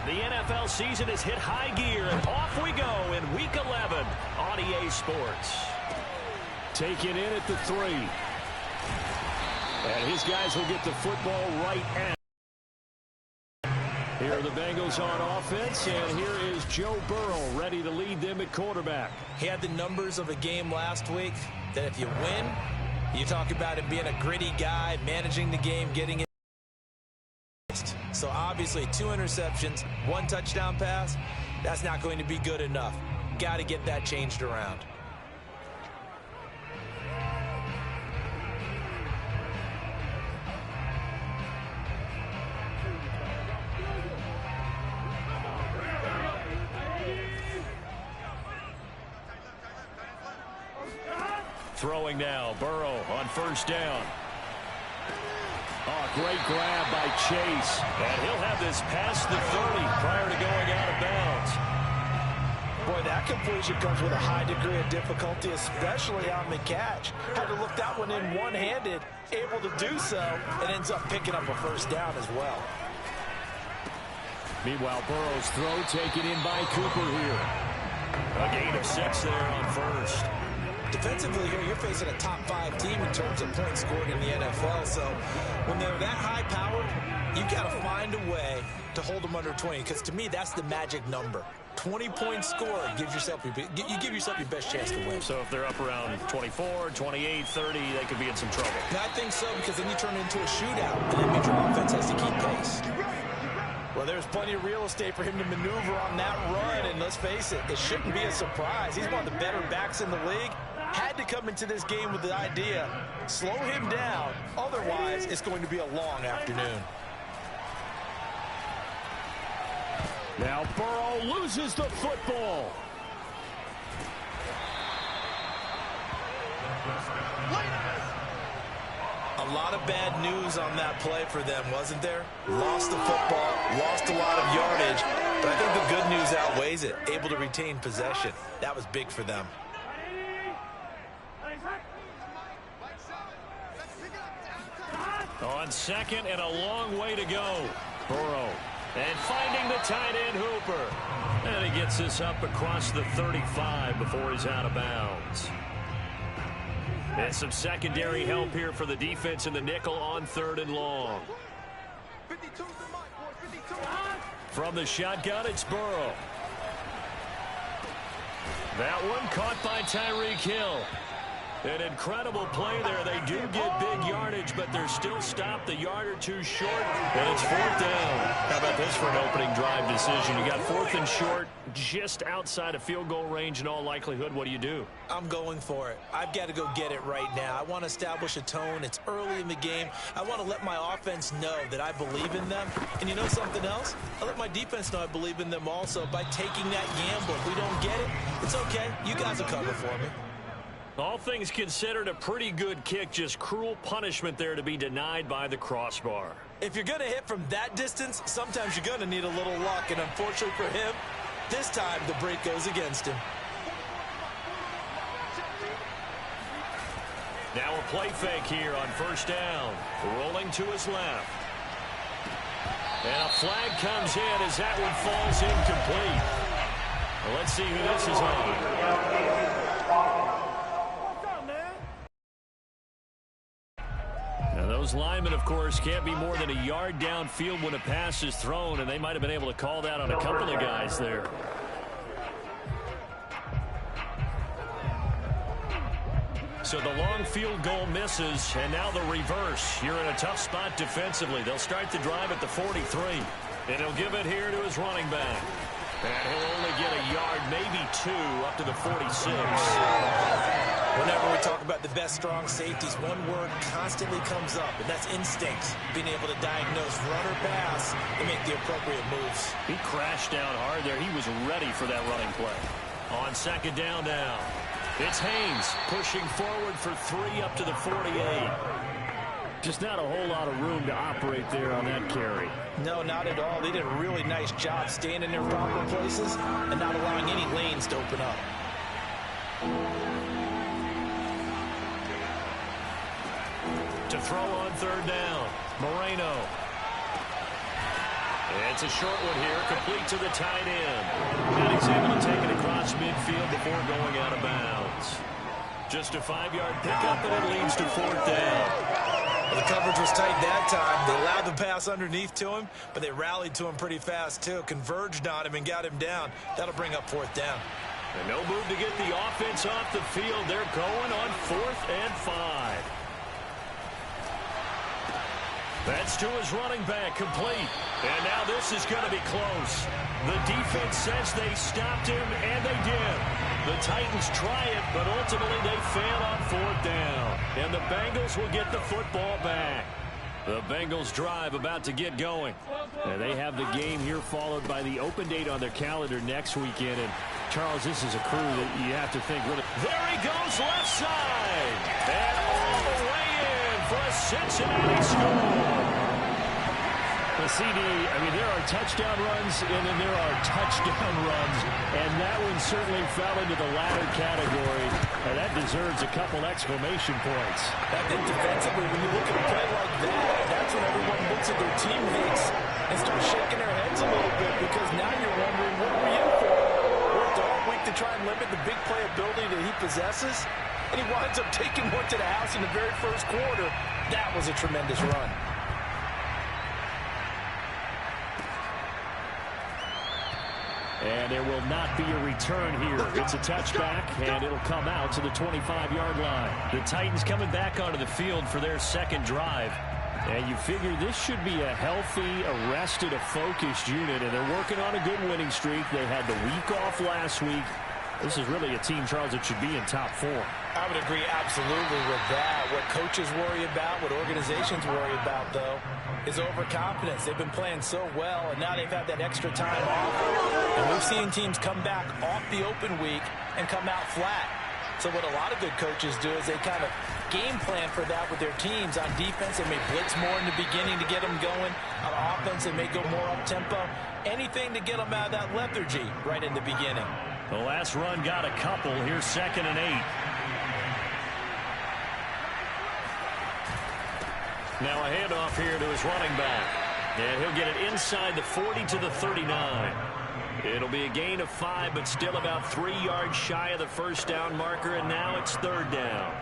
The NFL season has hit high gear, and off we go in Week 11 on EA Sports. Taken in at the 3. And his guys will get the football right at. Here are the Bengals on offense, and here is Joe Burrow ready to lead them at quarterback. He had the numbers of a game last week that if you win, you talk about him being a gritty guy, managing the game, getting it. So obviously 2 interceptions, 1 touchdown pass, that's not going to be good enough. Got to get that changed around. Throwing now, Burrow on first down. Oh, great grab by Chase. And he'll have this past the 30 prior to going out of bounds. Boy, that completion comes with a high degree of difficulty, especially on the catch. Had to look that one in one-handed, able to do so, and ends up picking up a first down as well. Meanwhile, Burrow's throw taken in by Cooper here. A gain of 6 there on first. Defensively here, you're facing a top 5 team in terms of points scored in the NFL. So when they're that high-powered, you've got to find a way to hold them under 20. Because to me, that's the magic number. 20-point score gives yourself you give yourself your best chance to win. So if they're up around 24, 28, 30, they could be in some trouble. And I think so, because then you turn it into a shootout, and that means your offense has to keep pace. Well, there's plenty of real estate for him to maneuver on that run, and let's face it, it shouldn't be a surprise. He's one of the better backs in the league. Had to come into this game with the idea, slow him down, otherwise it's going to be a long afternoon. Now Burrow loses the football. A lot of bad news on that play for them, wasn't there? Lost the football, lost a lot of yardage, but I think the good news outweighs it. Able to retain possession. That was big for them. On second and a long way to go. Burrow. And finding the tight end Hooper. And he gets this up across the 35 before he's out of bounds. And some secondary help here for the defense in the nickel on 3rd and long. From the shotgun, it's Burrow. That one caught by Tyreek Hill. An incredible play there. They do get big yardage, but they're still stopped a yard or 2 short, and it's 4th down. How about this for an opening drive decision? You got 4th and short, just outside of field goal range in all likelihood. What do you do? I'm going for it. I've got to go get it right now. I want to establish a tone. It's early in the game. I want to let my offense know that I believe in them. And you know something else? I let my defense know I believe in them also by taking that gamble. If we don't get it, it's okay. You guys will cover for me. All things considered, a pretty good kick. Just cruel punishment there to be denied by the crossbar. If you're going to hit from that distance, sometimes you're going to need a little luck. And unfortunately for him, this time the break goes against him. Now a play fake here on first down. Rolling to his left. And a flag comes in as that one falls incomplete. Well, let's see who this is on. Those linemen, of course, can't be more than a yard downfield when a pass is thrown, and they might have been able to call that on a couple of guys there. So the long field goal misses, and now the reverse. You're in a tough spot defensively. They'll start the drive at the 43, and he'll give it here to his running back. And he'll only get a yard, maybe 2, up to the 46. Whenever we talk about the best strong safeties, one word constantly comes up, and that's instincts. Being able to diagnose run or pass and make the appropriate moves. He crashed down hard there. He was ready for that running play. On second down now, it's Haynes pushing forward for 3 up to the 48. Just not a whole lot of room to operate there on that carry. No, not at all. They did a really nice job staying in their proper places and not allowing any lanes to open up. To throw on third down, Moreno. It's a short one here, complete to the tight end. And he's able to take it across midfield before going out of bounds. Just a 5-yard pickup, and it leads to 4th down. The coverage was tight that time. They allowed the pass underneath to him, but they rallied to him pretty fast, too. Converged on him and got him down. That'll bring up 4th down. And no move to get the offense off the field. They're going on 4th and 5. That's to his running back, complete. And now this is going to be close. The defense says they stopped him, and they did. The Titans try it, but ultimately they fail on 4th down. And the Bengals will get the football back. The Bengals drive about to get going. And they have the game here followed by the open date on their calendar next weekend. And Charles, this is a crew that you have to think really. There he goes left side. And all the way in for a Cincinnati score. The CD, I mean, there are touchdown runs, and then there are touchdown runs, and that one certainly fell into the latter category, and that deserves a couple exclamation points. I think defensively, when you look at a play like that, that's when everyone looks at their teammates and starts shaking their heads a little bit, because now you're wondering, what are we in for? Worked all week to try and limit the big play ability that he possesses, and he winds up taking one to the house in the very first quarter. That was a tremendous run. And there will not be a return here. It's a touchback, and it'll come out to the 25-yard line. The Titans coming back onto the field for their second drive. And you figure this should be a healthy, arrested, a focused unit, and they're working on a good winning streak. They had the week off last week. This is really a team, Charles, that should be in top 4. I would agree absolutely with that. What coaches worry about, what organizations worry about, though, is overconfidence. They've been playing so well, and now they've had that extra time off. And we've seen teams come back off the open week and come out flat. So what a lot of good coaches do is they kind of game plan for that with their teams. On defense, they may blitz more in the beginning to get them going. On offense, they may go more up-tempo. Anything to get them out of that lethargy right in the beginning. The last run got a couple. Here's 2nd and 8. Now a handoff here to his running back. And he'll get it inside the 40 to the 39. It'll be a gain of 5, but still about 3 yards shy of the first down marker, and now it's 3rd down.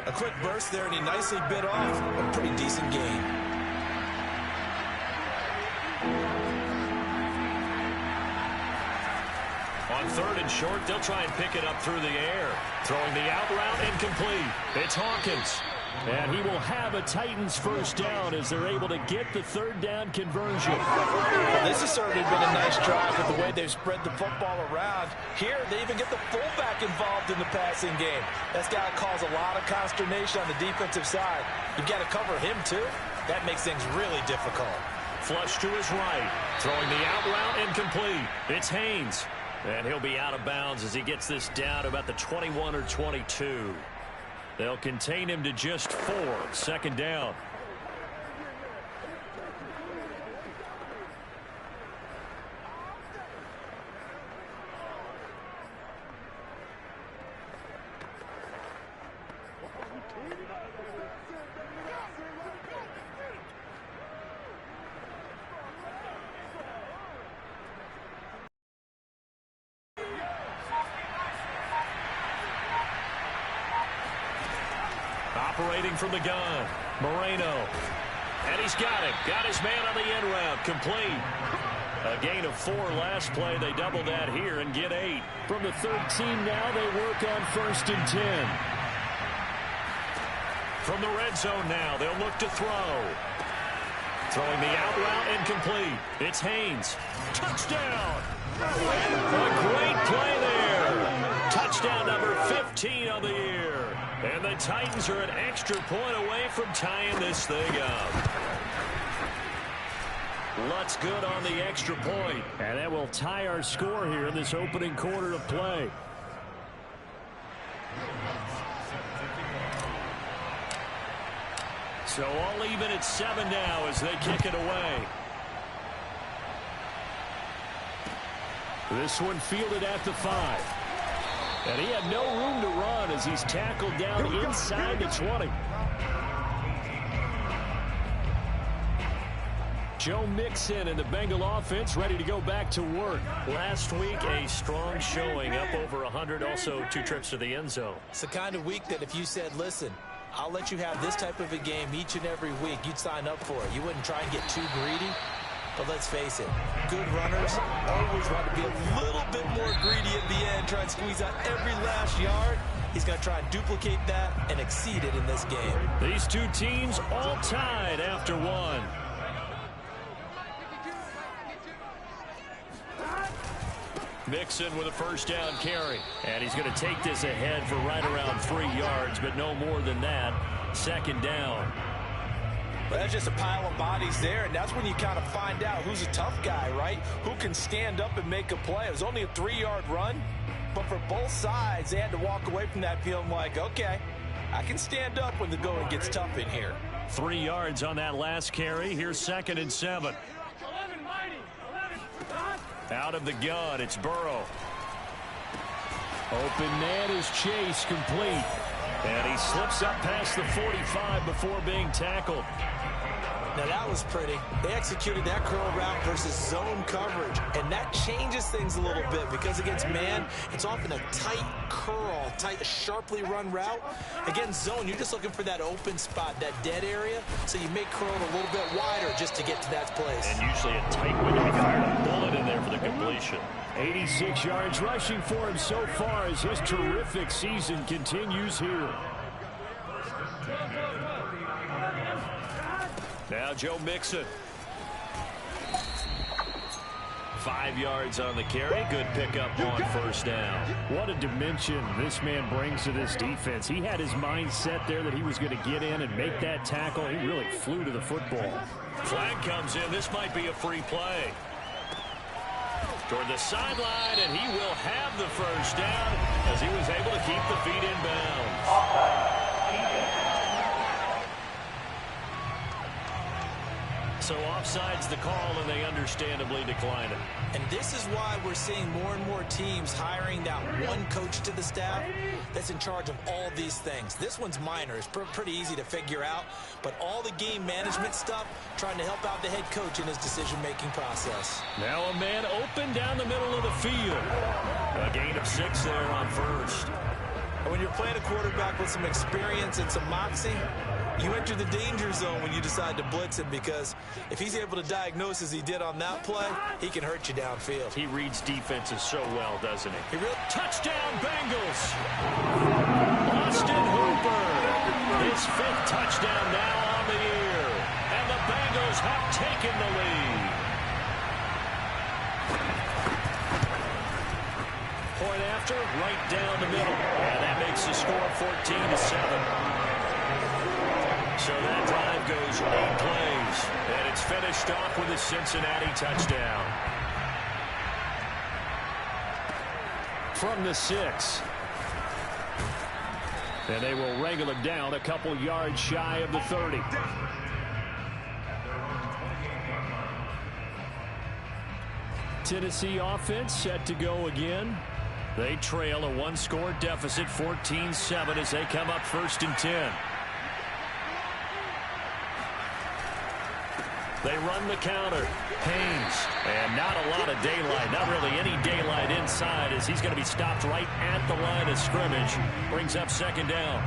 A quick burst there, and he nicely bit off a pretty decent gain. On 3rd and short, they'll try and pick it up through the air. Throwing the out route, incomplete. It's Hawkins. And he will have a Titans first down as they're able to get the 3rd down conversion. Well, this has certainly been a nice drive with the way they've spread the football around. Here, they even get the fullback involved in the passing game. That's got to cause a lot of consternation on the defensive side. You've got to cover him, too. That makes things really difficult. Flush to his right. Throwing the out route, incomplete. It's Haynes. And he'll be out of bounds as he gets this down to about the 21 or 22. They'll contain him to just 4. 2nd down. Operating from the gun, Moreno. And he's got it. Got his man on the end route. Complete. A gain of 4 last play. They double that here and get 8. From the 13 now, they work on 1st and 10. From the red zone now, they'll look to throw. Throwing the out route, incomplete. It's Haynes. Touchdown! A great play there. Touchdown number 15 on the year. And the Titans are an extra point away from tying this thing up. Lutz good on the extra point. And that will tie our score here in this opening quarter of play. So all even at 7 now as they kick it away. This one fielded at the 5. And he had no room to run as he's tackled down inside the 20. Joe Mixon and the Bengal offense ready to go back to work. Last week, a strong showing, up over 100, also 2 trips to the end zone. It's the kind of week that if you said, listen, I'll let you have this type of a game each and every week, you'd sign up for it. You wouldn't try and get too greedy. But let's face it, good runners always want to be a little bit more greedy at the end, try and squeeze out every last yard. He's going to try and duplicate that and exceed it in this game. These two teams all tied after one. Mixon with a first down carry. And he's going to take this ahead for right around 3 yards, but no more than that. Second down. But that's just a pile of bodies there, and that's when you kind of find out who's a tough guy, right? Who can stand up and make a play. It was only a 3-yard run, but for both sides, they had to walk away from that feeling like, okay, I can stand up when the going gets tough in here. 3 yards on that last carry. Here's 2nd and 7. Out of the gun, it's Burrow. Open man is Chase, complete. And he slips up past the 45 before being tackled. Now that was pretty. They executed that curl route versus zone coverage, and that changes things a little bit because against man, it's often a tight curl, tight, sharply run route. Against zone, you're just looking for that open spot, that dead area, so you make curl a little bit wider just to get to that place. And usually a tight window. He fired a bullet in there for the completion. 86 yards rushing for him so far as his terrific season continues here. Now Joe Mixon. 5 yards on the carry. Good pickup on first down. What a dimension this man brings to this defense. He had his mind set there that he was going to get in and make that tackle. He really flew to the football. Flag comes in. This might be a free play. Toward the sideline, and he will have the first down as he was able to keep the feet in bounds. So offside's the call, and they understandably decline it. And this is why we're seeing more and more teams hiring that one coach to the staff that's in charge of all these things. This one's minor. It's pretty easy to figure out. But all the game management stuff, trying to help out the head coach in his decision-making process. Now a man open down the middle of the field. A gain of 6 there on first. And when you're playing a quarterback with some experience and some moxie, you enter the danger zone when you decide to blitz him, because if he's able to diagnose as he did on that play, he can hurt you downfield. He reads defenses so well, doesn't he? Touchdown, Bengals! Austin Hooper, his 5th touchdown now on the year. And the Bengals have taken the lead. Point after, right down the middle. And that makes the score 14-7. So that drive goes 8 plays, and it's finished off with a Cincinnati touchdown. From the 6. And they will wrangle it down a couple yards shy of the 30. Tennessee offense set to go again. They trail a 1-score deficit, 14-7, as they come up 1st and 10. They run the counter. Haynes. And not a lot of daylight. Not really any daylight inside, as he's going to be stopped right at the line of scrimmage. Brings up 2nd down.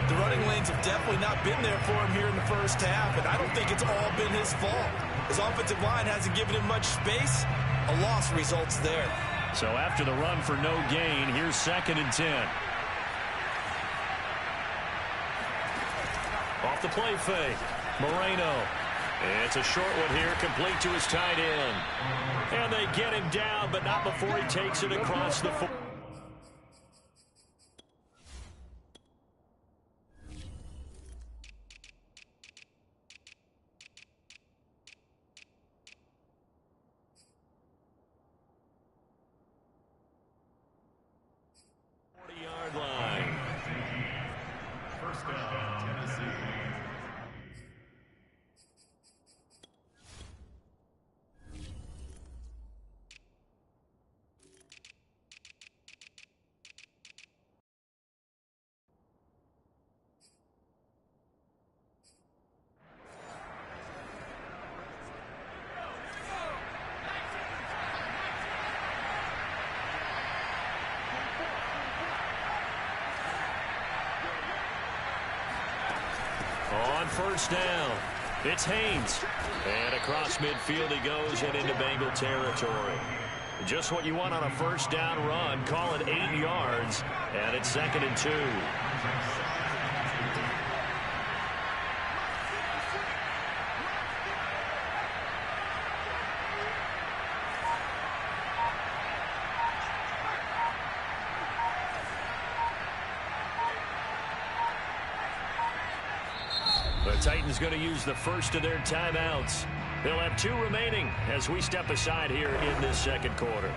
The running lanes have definitely not been there for him here in the first half, and I don't think it's all been his fault. His offensive line hasn't given him much space. A loss results there. So after the run for no gain, here's 2nd and 10. Off the play fake. Moreno. It's a short one here, complete to his tight end. And they get him down, but not before he takes it across the 40. Yard line. First down, Tennessee. on first down. It's Haynes. And across midfield he goes and into Bengal territory. Just what you want on a first down run. Call it 8 yards. And it's 2nd and 2. The Titans going to use the first of their timeouts. They'll have 2 remaining as we step aside here in this second quarter.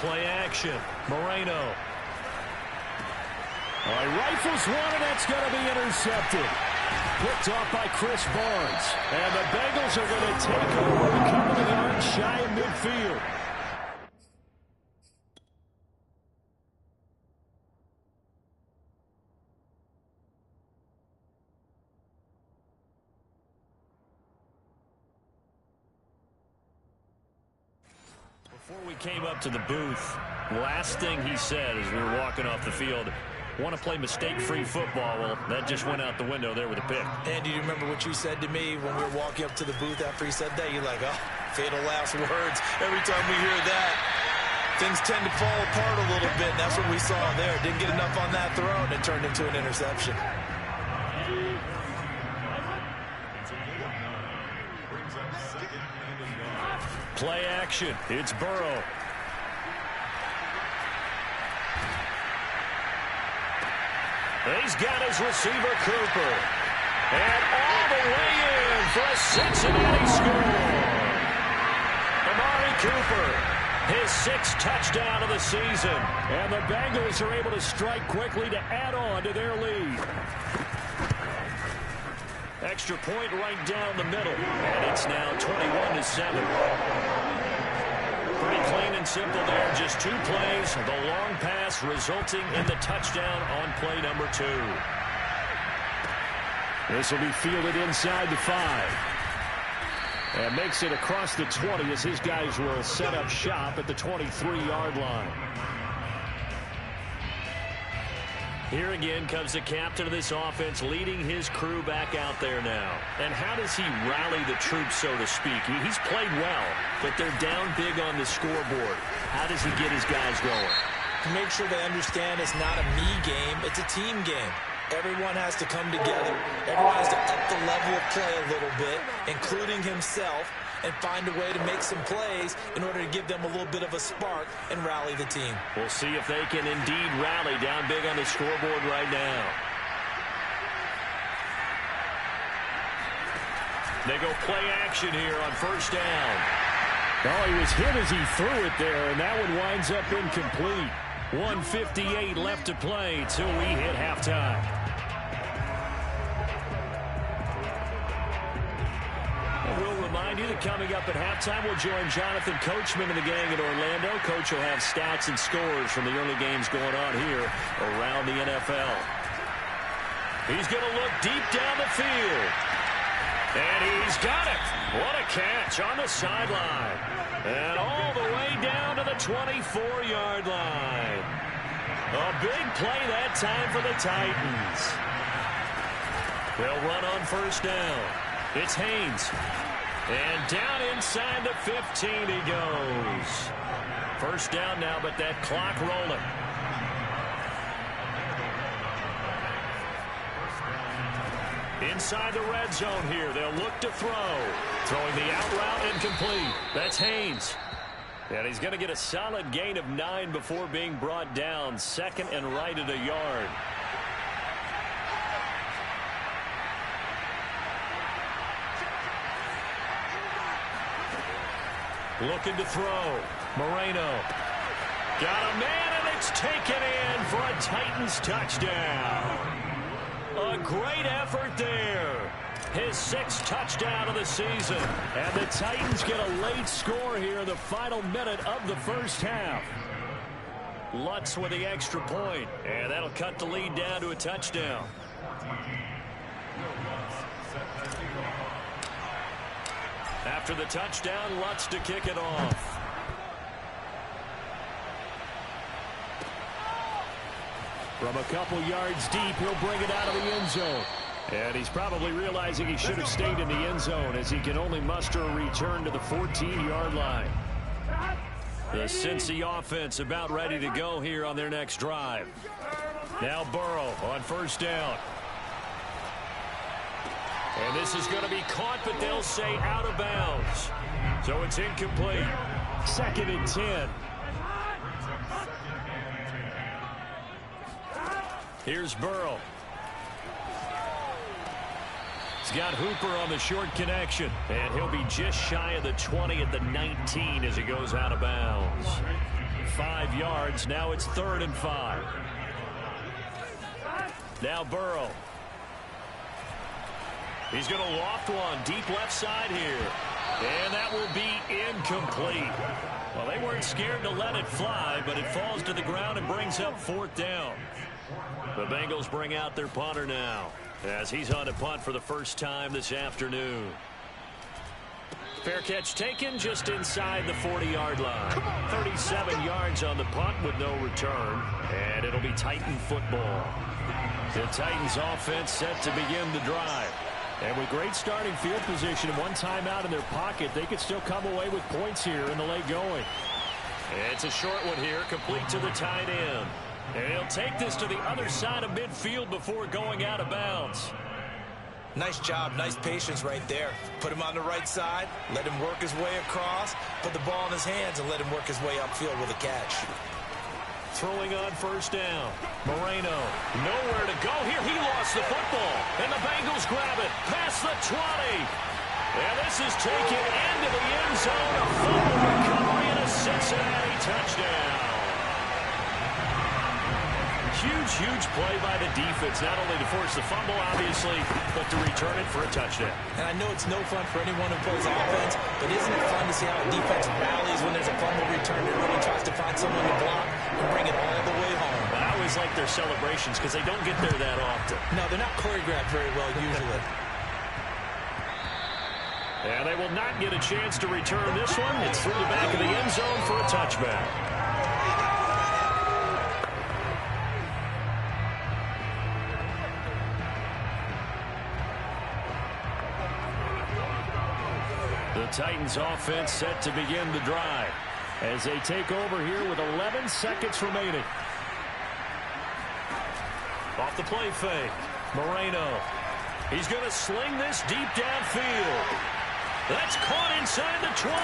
Play action. Moreno. Rifles one, and that's going to be intercepted. Picked off by Chris Barnes. And the Bengals are going to take over a couple of yards shy of midfield. Before we came up to the booth, last thing he said as we were walking off the field, want to play mistake-free football. Well, that just went out the window there with a pick. And do you remember what you said to me when we were walking up to the booth after he said that? You're like, oh, fatal last words. Every time we hear that, things tend to fall apart a little bit. And that's what we saw there. Didn't get enough on that throw, and it turned into an interception. Play action. It's Burrow. He's got his receiver, Cooper. And all the way in for a Cincinnati score. Amari Cooper, his 6th touchdown of the season. And the Bengals are able to strike quickly to add on to their lead. Extra point right down the middle. And it's now 21-7. Pretty plain and simple there. Just 2 plays. The long pass resulting in the touchdown on play number 2. This will be fielded inside the 5. And makes it across the 20 as his guys will set up shop at the 23-yard line. Here again comes the captain of this offense leading his crew back out there now. And how does he rally the troops, so to speak? He's played well, but they're down big on the scoreboard. How does he get his guys going? To make sure they understand it's not a me game, it's a team game. Everyone has to come together. Everyone has to up the level of play a little bit, including himself, and find a way to make some plays in order to give them a little bit of a spark and rally the team. We'll see if they can indeed rally down big on the scoreboard right now. They go play action here on first down. Oh, he was hit as he threw it there, and that one winds up incomplete. 1:58 left to play till we hit halftime. We'll remind you that coming up at halftime, we'll join Jonathan Coachman and the gang in Orlando. Coach will have stats and scores from the early games going on here around the NFL. He's going to look deep down the field. And he's got it. What a catch on the sideline. And all the way down to the 24-yard line. A big play that time for the Titans. They'll run on first down. It's Haynes. And down inside the 15 he goes. First down now, but that clock rolling. Inside the red zone here. They'll look to throw. Throwing the out route incomplete. That's Haynes. And he's going to get a solid gain of 9 before being brought down. 2nd and right at a yard. Looking to throw. Moreno. Got a man, and it's taken in for a Titans touchdown. A great effort there. His 6th touchdown of the season. And the Titans get a late score here in the final minute of the first half. Lutz with the extra point, and that'll cut the lead down to a touchdown. After the touchdown, Lutz to kick it off. From a couple yards deep, he'll bring it out of the end zone. And he's probably realizing he should have stayed in the end zone as he can only muster a return to the 14-yard line. The Cincy offense about ready to go here on their next drive. Now Burrow on first down. And this is going to be caught, but they'll say out of bounds. So it's incomplete. 2nd and 10. Here's Burrow. He's got Hooper on the short connection, and he'll be just shy of the 20 at the 19 as he goes out of bounds. 5 yards. Now it's 3rd and 5. Now Burrow. He's going to loft one deep left side here. And that will be incomplete. Well, they weren't scared to let it fly, but it falls to the ground and brings up 4th down. The Bengals bring out their punter now, as he's on to punt for the first time this afternoon. Fair catch taken just inside the 40-yard line. 37 yards on the punt with no return, and it'll be Titan football. The Titans offense set to begin the drive. And with great starting field position and one timeout in their pocket, they could still come away with points here in the late going. It's a short one here, complete to the tight end. And he'll take this to the other side of midfield before going out of bounds. Nice job, nice patience right there. Put him on the right side, let him work his way across, put the ball in his hands, and let him work his way upfield with a catch. Throwing on first down. Moreno, nowhere to go here. He lost the football, and the Bengals grab it past the 20. And this is taken into the end zone. A fumble recovery and a Cincinnati touchdown. Huge play by the defense, not only to force the fumble, obviously, but to return it for a touchdown. And I know it's no fun for anyone who plays offense, but isn't it fun to see how a defense rallies when there's a fumble return and really tries to find someone to block and bring it all the way home? But I always like their celebrations because they don't get there that often. No, they're not choreographed very well usually. And they will not get a chance to return this one. It's through the back of the end zone for a touchback. The Titans offense set to begin the drive as they take over here with 11 seconds remaining. Off the play fake. Moreno. He's going to sling this deep downfield. That's caught inside the 20.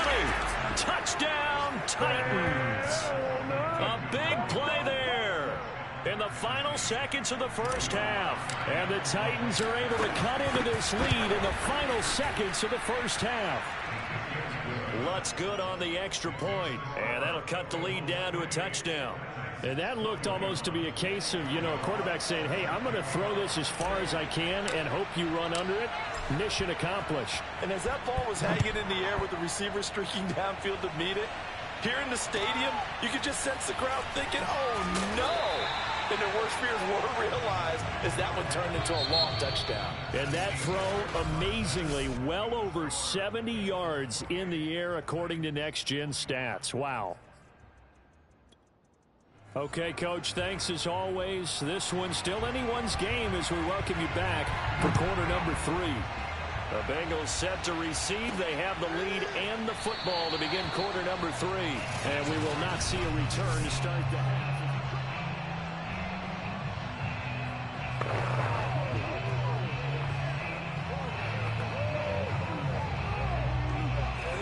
Touchdown, Titans. A big play there in the final seconds of the first half. And the Titans are able to cut into this lead in the final seconds of the first half. Lutz good on the extra point, and that'll cut the lead down to a touchdown. And that looked almost to be a case of, a quarterback saying, hey, I'm going to throw this as far as I can and hope you run under it. Mission accomplished. And as that ball was hanging in the air with the receiver streaking downfield to meet it, here in the stadium, you could just sense the crowd thinking, oh, no. And their worst fears were realized as that one turned into a long touchdown. And that throw, amazingly, well over 70 yards in the air, according to Next Gen Stats. Wow. Okay, Coach, thanks as always. This one's still anyone's game as we welcome you back for quarter number 3. The Bengals set to receive. They have the lead and the football to begin quarter number 3. And we will not see a return to start the half.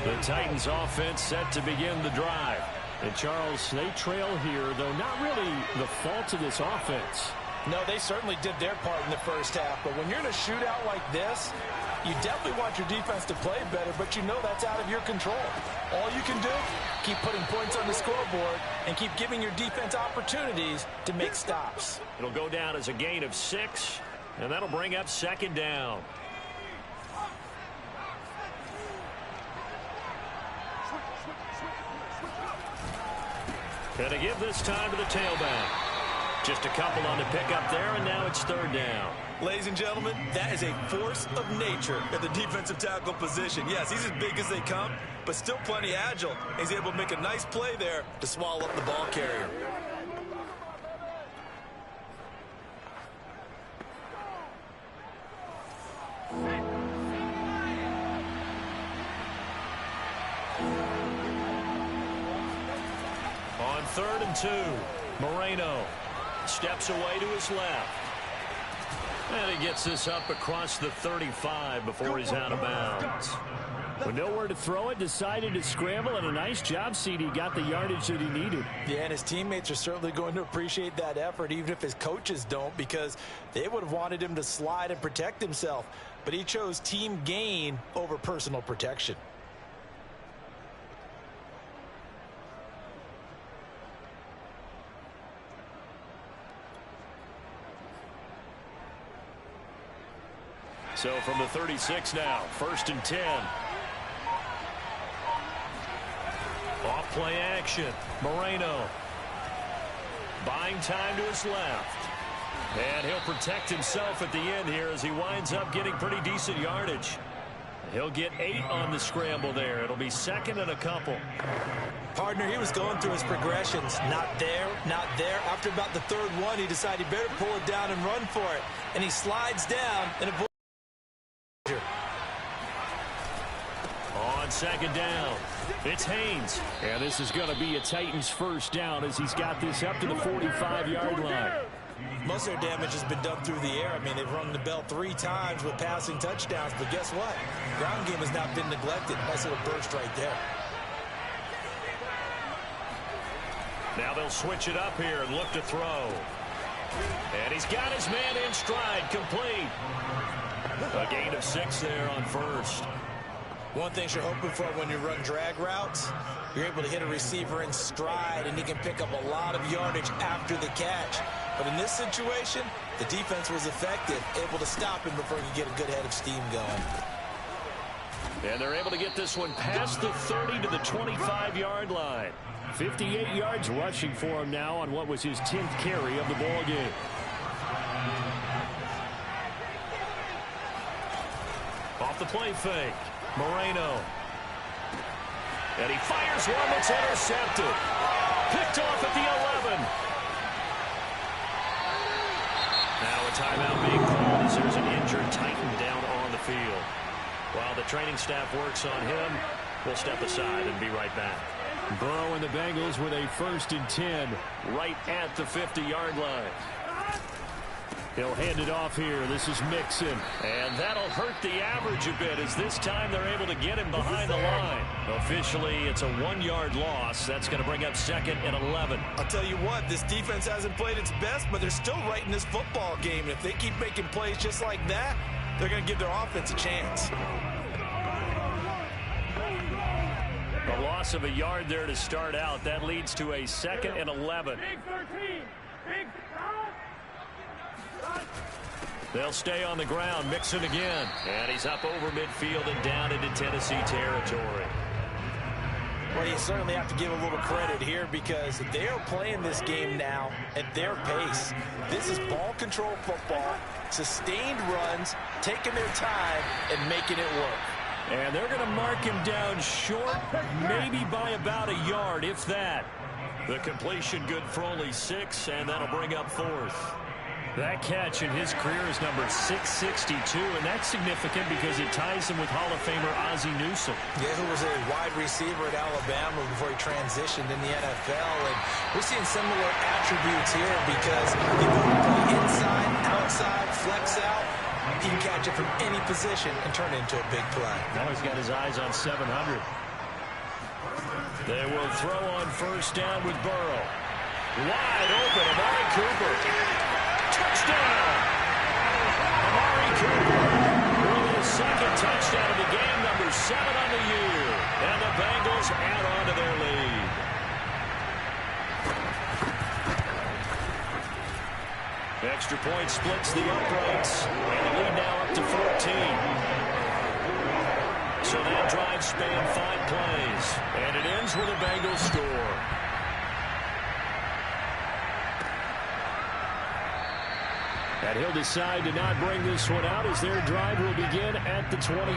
The Titans offense set to begin the drive. And Charles, they trail here, though not really the fault of this offense. No, they certainly did their part in the first half. But when you're in a shootout like this, you definitely want your defense to play better, but you know that's out of your control. All you can do, keep putting points on the scoreboard and keep giving your defense opportunities to make stops. It'll go down as a gain of 6, and that'll bring up second down. And they give this time to the tailback. Just a couple on the pickup there, and now it's third down. Ladies and gentlemen, that is a force of nature at the defensive tackle position. Yes, he's as big as they come, but still plenty agile. He's able to make a nice play there to swallow up the ball carrier. On 3rd and 2, Moreno steps away to his left. And he gets this up across the 35 before he's out of bounds. With nowhere to throw it, decided to scramble, and a nice job, CD. Got the yardage that he needed. Yeah, and his teammates are certainly going to appreciate that effort, even if his coaches don't, because they would have wanted him to slide and protect himself. But he chose team gain over personal protection. So from the 36 now, 1st and 10. Off play action. Moreno buying time to his left. And he'll protect himself at the end here as he winds up getting pretty decent yardage. He'll get 8 on the scramble there. It'll be 2nd and a couple. Partner, he was going through his progressions. Not there, not there. After about the 3rd one, he decided he better pull it down and run for it. And he slides down and avoids. On 2nd down, it's Haynes. And this is going to be a Titans first down as he's got this up to the 45-yard line. Most of their damage has been done through the air. I mean, they've rung the bell 3 times with passing touchdowns, but guess what? Ground game has not been neglected. Nice little burst right there. Now they'll switch it up here and look to throw. And he's got his man in stride, complete. A gain of 6 there on 1st. One thing you're hoping for when you run drag routes, you're able to hit a receiver in stride, and he can pick up a lot of yardage after the catch. But in this situation, the defense was effective, able to stop him before he could get a good head of steam going. And they're able to get this one past the 30 to the 25-yard line. 58 yards rushing for him now on what was his 10th carry of the ball game. Off the play fake. Moreno. And he fires one that's intercepted. Picked off at the 11. Now a timeout being called as there's an injured Titan down on the field. While the training staff works on him, we'll step aside and be right back. Burrow and the Bengals with a 1st and 10 right at the 50-yard line. He'll hand it off here. This is Mixon. And that'll hurt the average a bit as this time they're able to get him behind the line. Officially, it's a 1-yard loss. That's going to bring up 2nd and 11. I'll tell you what, this defense hasn't played its best, but they're still right in this football game. And if they keep making plays just like that, they're going to give their offense a chance. A loss of a yard there to start out. That leads to a 2nd and 11. They'll stay on the ground. Mixon again. And he's up over midfield and down into Tennessee territory. Well, you certainly have to give a little credit here because they are playing this game now at their pace. This is ball control football, sustained runs, taking their time, and making it work. And they're going to mark him down short, maybe by about a yard, if that. The completion good for only 6, and that'll bring up 4th. That catch in his career is number 662, and that's significant because it ties him with Hall of Famer Ozzie Newsome. Yeah, who was a wide receiver at Alabama before he transitioned in the NFL. And we're seeing similar attributes here because the ability to play inside, outside, flex out. He can catch it from any position and turn it into a big play. Now he's got his eyes on 700. They will throw on 1st down with Burrow. Wide open, Amari Cooper. Touchdown! Amari Cooper. Really his 2nd touchdown of the game, number 7 on the year. And the Bengals add on to their lead. Extra point splits the uprights. And the lead now up to 14. So that drive spanned 5 plays. And it ends with a Bengals score. And he'll decide to not bring this one out as their drive will begin at the 25.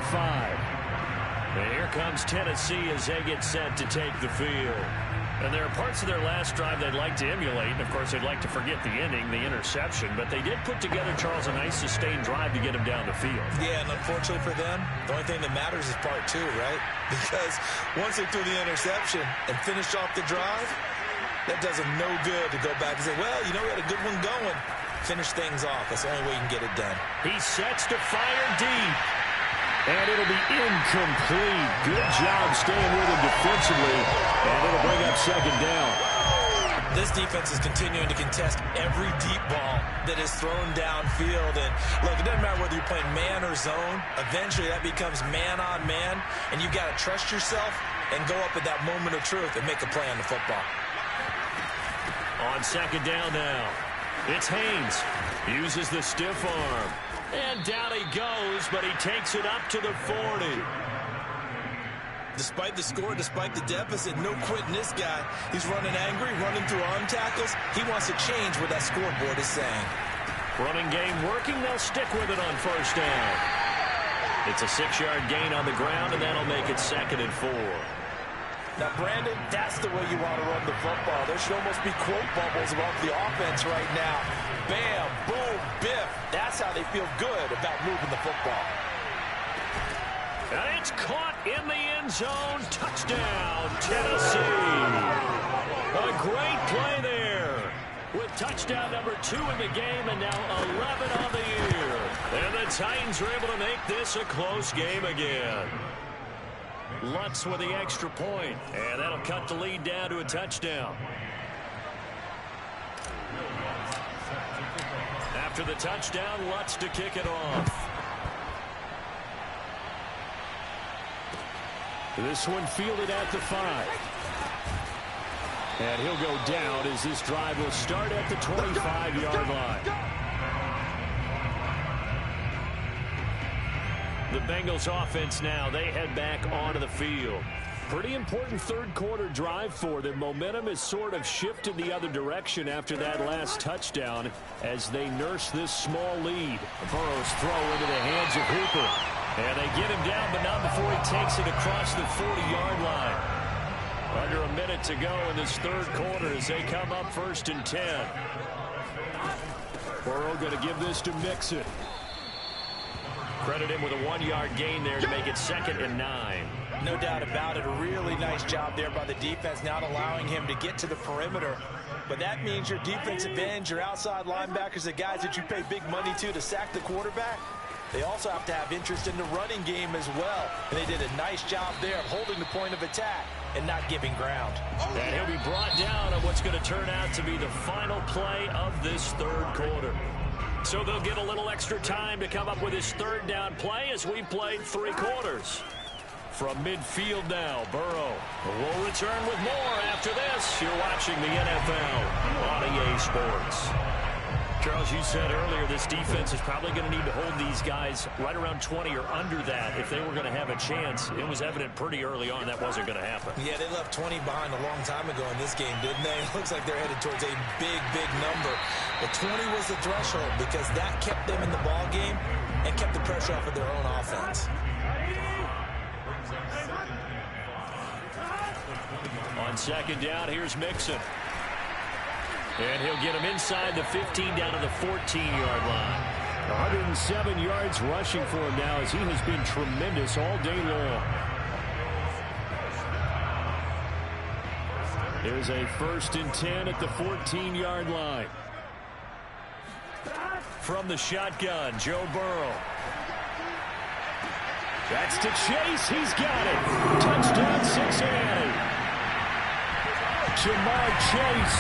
And here comes Tennessee as they get set to take the field. And there are parts of their last drive they'd like to emulate. And, of course, they'd like to forget the ending, the interception. But they did put together, Charles, a nice sustained drive to get him down the field. Yeah, and unfortunately for them, the only thing that matters is part two, right? Because once they threw the interception and finished off the drive, that does them no good to go back and say, well, you know, we had a good one going. Finish things off. That's the only way you can get it done. He sets to fire deep. And it'll be incomplete. Good job staying with him defensively. And it'll bring up second down. This defense is continuing to contest every deep ball that is thrown downfield. And, look, it doesn't matter whether you're playing man or zone. Eventually, that becomes man on man. And you've got to trust yourself and go up at that moment of truth and make a play on the football. On second down now, it's Haynes. Uses the stiff arm. And down he goes, but he takes it up to the 40. Despite the score, despite the deficit, no quitting this guy. He's running angry, running through arm tackles. He wants to change what that scoreboard is saying. Running game working. They'll stick with it on first down. It's a 6-yard gain on the ground, and that'll make it 2nd and 4. Now, Brandon, that's the way you want to run the football. There should almost be quote bubbles about the offense right now. Bam, boom, biff. That's how they feel good about moving the football. And it's caught in the end zone. Touchdown, Tennessee. A great play there. With touchdown number 2 in the game and now 11 on the year. And the Titans are able to make this a close game again. Lutz with the extra point, and that'll cut the lead down to a touchdown. After the touchdown, Lutz to kick it off. This one fielded at the 5. And he'll go down as this drive will start at the 25-yard line. The Bengals offense now, they head back onto the field. Pretty important third-quarter drive for them. Momentum has sort of shifted the other direction after that last touchdown as they nurse this small lead. Burrow's throw into the hands of Hooper. And they get him down, but not before he takes it across the 40-yard line. Under a minute to go in this third quarter as they come up 1st and 10. Burrow going to give this to Mixon. Credit him with a 1-yard gain there to make it 2nd and 9. No doubt about it. A really nice job there by the defense, not allowing him to get to the perimeter. But that means your defensive ends, your outside linebackers, the guys that you pay big money to sack the quarterback, they also have to have interest in the running game as well. And they did a nice job there of holding the point of attack and not giving ground. And he'll be brought down on what's going to turn out to be the final play of this third quarter. So they'll get a little extra time to come up with his third down play as we played 3 quarters. From midfield now, Burrow will return with more after this. You're watching the NFL on EA Sports. Charles, you said earlier this defense is probably going to need to hold these guys right around 20 or under that if they were going to have a chance. It was evident pretty early on that wasn't going to happen. Yeah, they left 20 behind a long time ago in this game, didn't they? It looks like they're headed towards a big, big number. But 20 was the threshold because that kept them in the ball game and kept the pressure off of their own offense. On second down, here's Mixon. And he'll get him inside the 15 down to the 14-yard line. 107 yards rushing for him now as he has been tremendous all day long. Here's a 1st and 10 at the 14-yard line. From the shotgun, Joe Burrow. That's to Chase. He's got it. Touchdown, Cincinnati. Jamar Chase,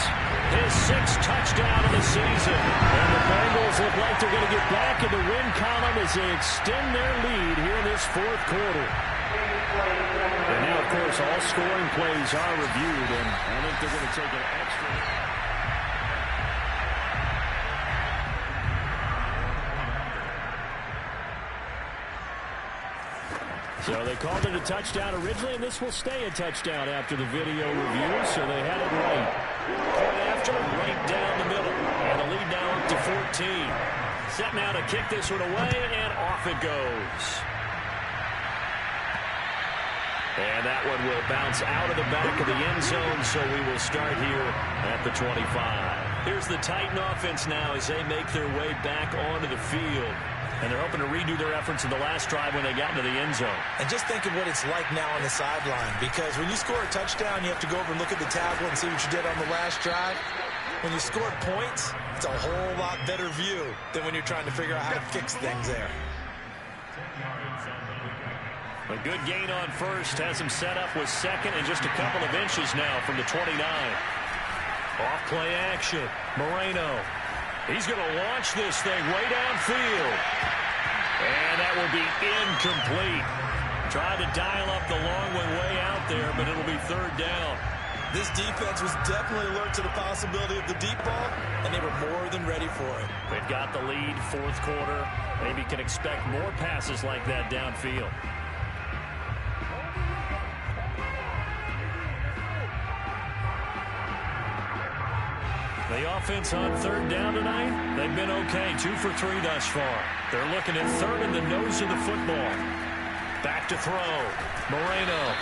his 6th touchdown of the season. And the Bengals look like they're going to get back in the win column as they extend their lead here in this 4th quarter. And now, of course, all scoring plays are reviewed, and I think they're going to take an extra. So they called it a touchdown originally, and this will stay a touchdown after the video review, so they had it right. Point after, right down the middle. And the lead now up to 14. Set now to kick this one away, and off it goes. And that one will bounce out of the back of the end zone, so we will start here at the 25. Here's the Titan offense now as they make their way back onto the field. And they're hoping to redo their efforts in the last drive when they got into the end zone. And just think of what it's like now on the sideline, because when you score a touchdown, you have to go over and look at the tablet and see what you did on the last drive. When you score points, it's a whole lot better view than when you're trying to figure out how to fix things there. A good gain on first has him set up with second and just a couple of inches now from the 29. Off play action. Moreno. He's going to launch this thing way downfield. And that will be incomplete. Tried to dial up the long one way out there, but it'll be third down. This defense was definitely alert to the possibility of the deep ball, and they were more than ready for it. They've got the lead, fourth quarter. Maybe can expect more passes like that downfield. The offense on third down tonight, they've been okay. 2 for 3 thus far. They're looking at third in the nose of the football. Back to throw. Moreno.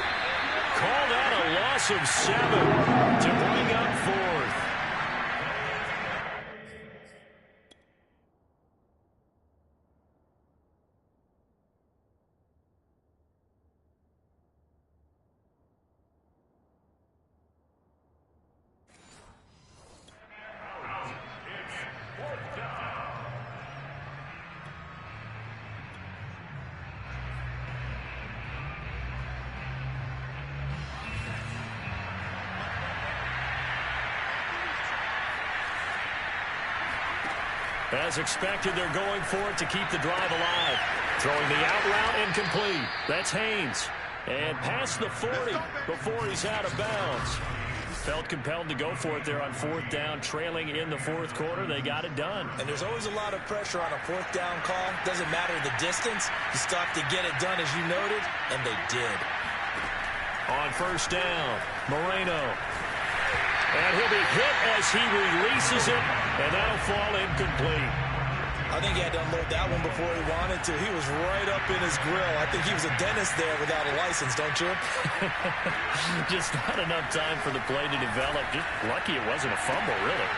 Called out a loss of 7 to bring up fourth. As expected, they're going for it to keep the drive alive. Throwing the out route incomplete. That's Haynes. And past the 40 before he's out of bounds. Felt compelled to go for it there on fourth down, trailing in the fourth quarter. They got it done. And there's always a lot of pressure on a fourth down call. Doesn't matter the distance. You still have to get it done, as you noted, and they did. On first down, Moreno. And he'll be hit as he releases it, and that'll fall incomplete. I think he had to unload that one before he wanted to. He was right up in his grill. I think he was a dentist there without a license, don't you? Just not enough time for the play to develop. Just lucky it wasn't a fumble, really.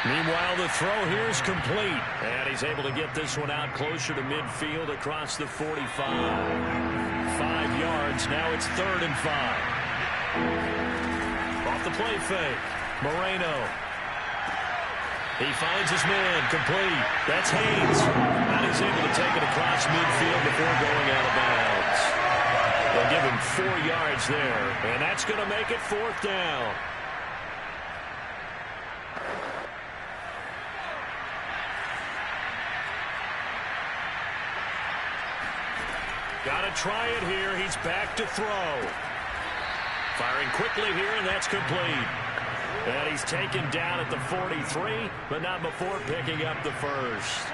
Meanwhile, the throw here is complete. And he's able to get this one out closer to midfield across the 45. 5 yards. Now it's 3rd and 5. Off the play fake. Moreno. He finds his man. Complete. That's Haynes. And he's able to take it across midfield before going out of bounds. They'll give him 4 yards there. And that's going to make it 4th down. Got to try it here. He's back to throw. Firing quickly here, and that's complete. And he's taken down at the 43, but not before picking up the first.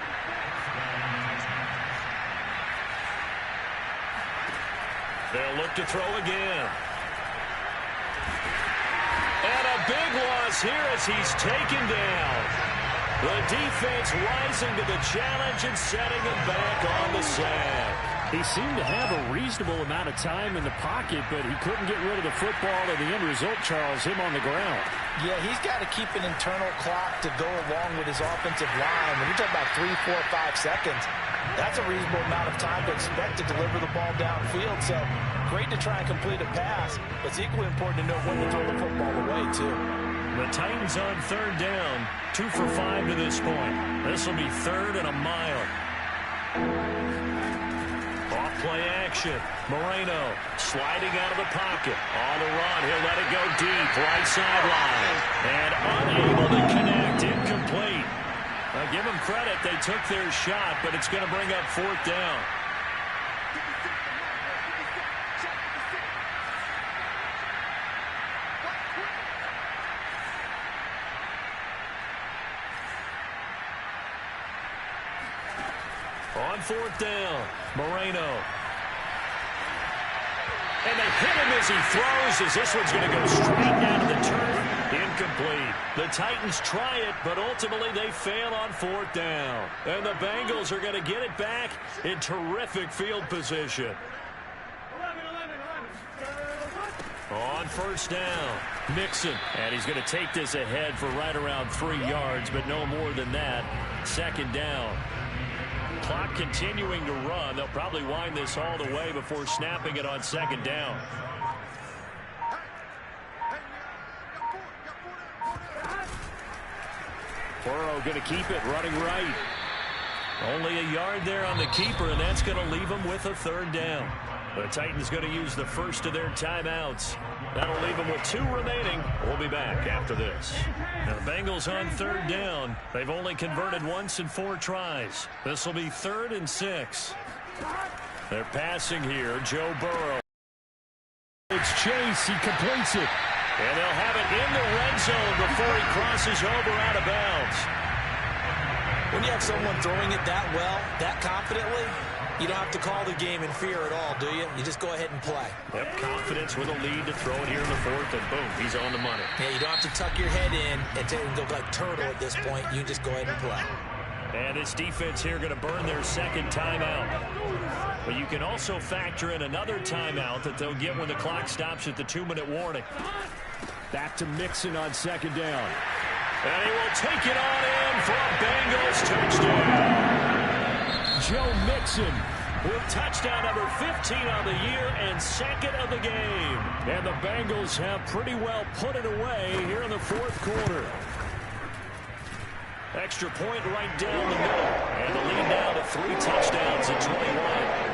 They'll look to throw again. And a big loss here as he's taken down. The defense rising to the challenge and setting him back on the sack. He seemed to have a reasonable amount of time in the pocket, but he couldn't get rid of the football, and the end result, Charles, him on the ground. Yeah, he's got to keep an internal clock to go along with his offensive line. When you're talking about 3, 4, 5 seconds, that's a reasonable amount of time to expect to deliver the ball downfield. So great to try and complete a pass, but it's equally important to know when to throw the football away, too. The Titans on third down, 2 for 5 to this point. This will be 3rd and a mile. Off play action. Moreno sliding out of the pocket. On the run. He'll let it go deep. Right sideline. And unable to connect. Incomplete. Now give them credit. They took their shot, but it's going to bring up 4th down. On 4th down, Moreno. And they hit him as he throws, as this one's going to go straight down to the turf. Incomplete. The Titans try it, but ultimately they fail on 4th down. And the Bengals are going to get it back in terrific field position. On 1st down, Mixon. And he's going to take this ahead for right around 3 yards, but no more than that. 2nd down. Clock continuing to run. They'll probably wind this all the way before snapping it on 2nd down. Burrow going to keep it running right. Only a yard there on the keeper, and that's going to leave him with a 3rd down. The Titans going to use the first of their timeouts. That'll leave them with 2 remaining. We'll be back after this. Now the Bengals on 3rd down. They've only converted once in 4 tries. This will be 3rd and 6. They're passing here. Joe Burrow. It's Chase. He completes it. And they'll have it in the red zone before he crosses over out of bounds. When you have someone throwing it that well, that confidently, you don't have to call the game in fear at all, do you? You just go ahead and play. Yep, confidence with a lead to throw it here in the 4th, and boom, he's on the money. Yeah, you don't have to tuck your head in and go like turtle at this point. You just go ahead and play. And this defense here going to burn their 2nd timeout. But you can also factor in another timeout that they'll get when the clock stops at the 2-minute warning. Back to Mixon on 2nd down. And he will take it on in for a Bengals touchdown. Joe Mixon with touchdown number 15 on the year and 2nd of the game. And the Bengals have pretty well put it away here in the 4th quarter. Extra point right down the middle. And the lead now to 3 touchdowns at 21.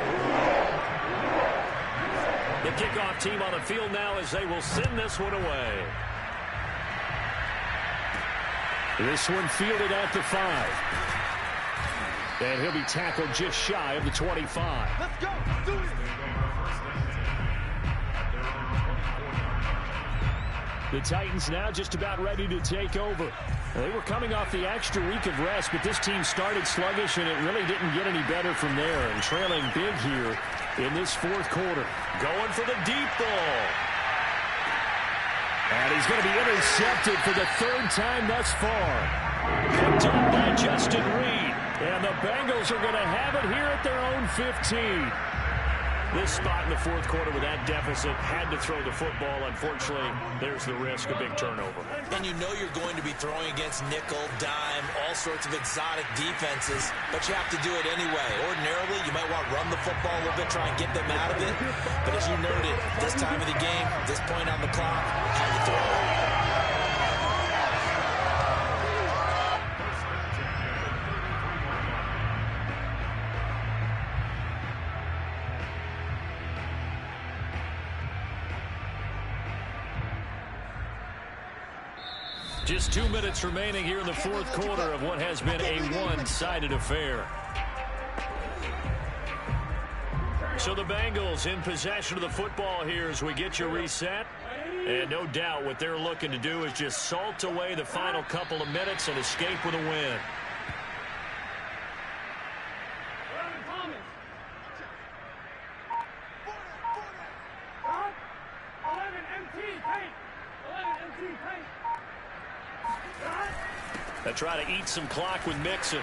The kickoff team on the field now as they will send this one away. This one fielded at the 5. And he'll be tackled just shy of the 25. Let's go. Do it. The Titans now just about ready to take over. They were coming off the extra week of rest, but this team started sluggish, and it really didn't get any better from there. And trailing big here in this 4th quarter. Going for the deep ball. And he's going to be intercepted for the 3rd time thus far. Picked up by Justin Reed. And the Bengals are going to have it here at their own 15. This spot in the 4th quarter with that deficit, had to throw the football. Unfortunately, there's the risk of big turnover. And you know you're going to be throwing against nickel, dime, all sorts of exotic defenses, but you have to do it anyway. Ordinarily, you might want to run the football a little bit, try and get them out of it. But as you noted, this time of the game, this point on the clock, had to throw it. Just 2 minutes remaining here in the 4th quarter of what has been a one-sided affair. So the Bengals in possession of the football here as we get you reset. And no doubt what they're looking to do is just salt away the final couple of minutes and escape with a win. They try to eat some clock with Mixon.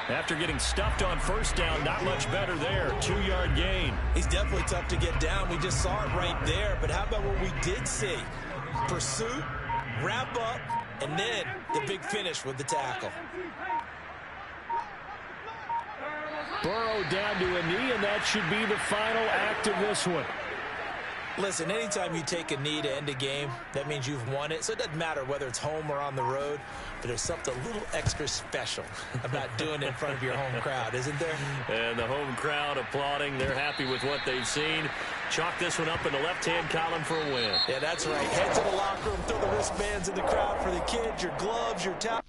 After getting stuffed on 1st down, not much better there. 2-yard gain. He's definitely tough to get down. We just saw it right there. But how about what we did see? Pursuit, wrap up, and then the big finish with the tackle. Burrow down to a knee, and that should be the final act of this one. Listen, anytime you take a knee to end a game, that means you've won it. So it doesn't matter whether it's home or on the road, but there's something a little extra special about doing it in front of your home crowd, isn't there? And the home crowd applauding. They're happy with what they've seen. Chalk this one up in the left-hand column for a win. Yeah, that's right. Head to the locker room, throw the wristbands in the crowd for the kids, your gloves, your towel.